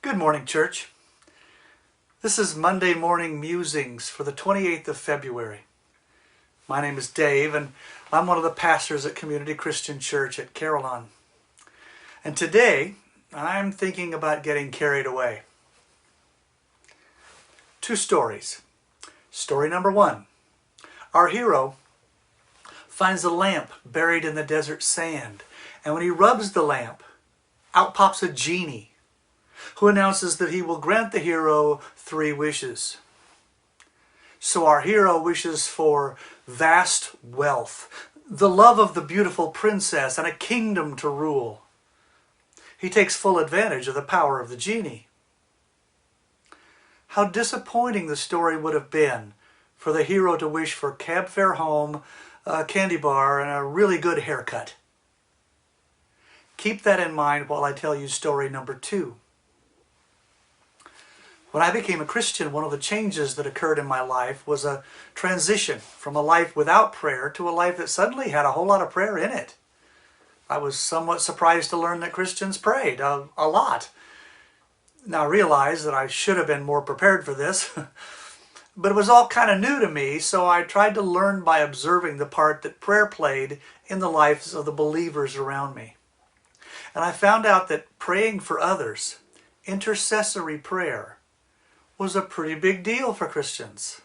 Good morning, church. This is Monday Morning Musings for the 28th of February. My name is Dave, and I'm one of the pastors at Community Christian Church at Carillon. And today, I'm thinking about getting carried away. Two stories. Story number one. Our hero finds a lamp buried in the desert sand, and when he rubs the lamp, out pops a genie who announces that he will grant the hero 3 wishes. So our hero wishes for vast wealth, the love of the beautiful princess, and a kingdom to rule. He takes full advantage of the power of the genie. How disappointing the story would have been for the hero to wish for cab fare home, a candy bar, and a really good haircut. Keep that in mind while I tell you story number 2. When I became a Christian, one of the changes that occurred in my life was a transition from a life without prayer to a life that suddenly had a whole lot of prayer in it. I was somewhat surprised to learn that Christians prayed a lot. Now I realize that I should have been more prepared for this, but it was all kind of new to me, so I tried to learn by observing the part that prayer played in the lives of the believers around me. And I found out that praying for others, intercessory prayer, was a pretty big deal for Christians.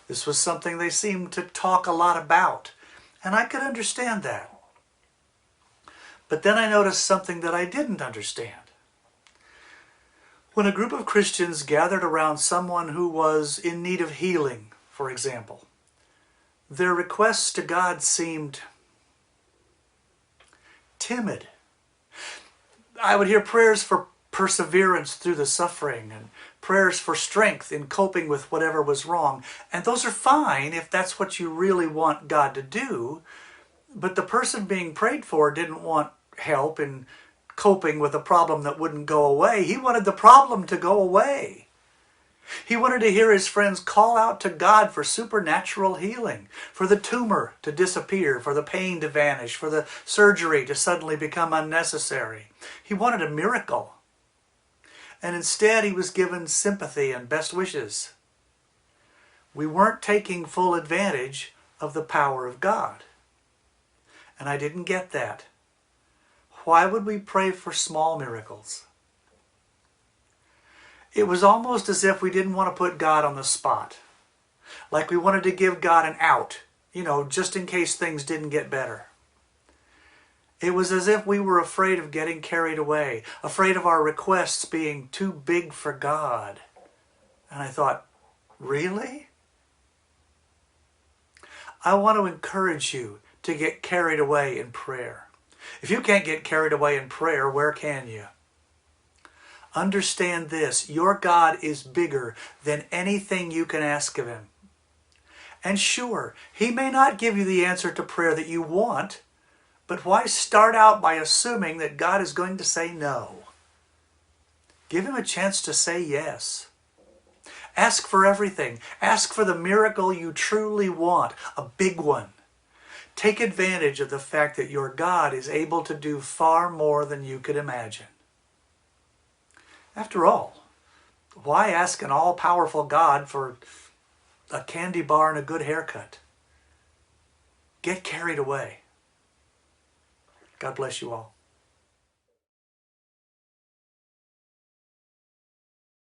This was something they seemed to talk a lot about, and I could understand that. But then I noticed something that I didn't understand. When a group of Christians gathered around someone who was in need of healing, for example, their requests to God seemed timid. I would hear prayers for perseverance through the suffering and prayers for strength in coping with whatever was wrong. And those are fine if that's what you really want God to do. But the person being prayed for didn't want help in coping with a problem that wouldn't go away. He wanted the problem to go away. He wanted to hear his friends call out to God for supernatural healing, for the tumor to disappear, for the pain to vanish, for the surgery to suddenly become unnecessary. He wanted a miracle. And instead he was given sympathy and best wishes. We weren't taking full advantage of the power of God. And I didn't get that. Why would we pray for small miracles? It was almost as if we didn't want to put God on the spot. Like we wanted to give God an out, just in case things didn't get better. It was as if we were afraid of getting carried away, afraid of our requests being too big for God. And I thought, really? I want to encourage you to get carried away in prayer. If you can't get carried away in prayer, where can you? Understand this, your God is bigger than anything you can ask of Him. And sure, He may not give you the answer to prayer that you want, but why start out by assuming that God is going to say no? Give Him a chance to say yes. Ask for everything. Ask for the miracle you truly want, a big one. Take advantage of the fact that your God is able to do far more than you could imagine. After all, why ask an all-powerful God for a candy bar and a good haircut? Get carried away. God bless you all.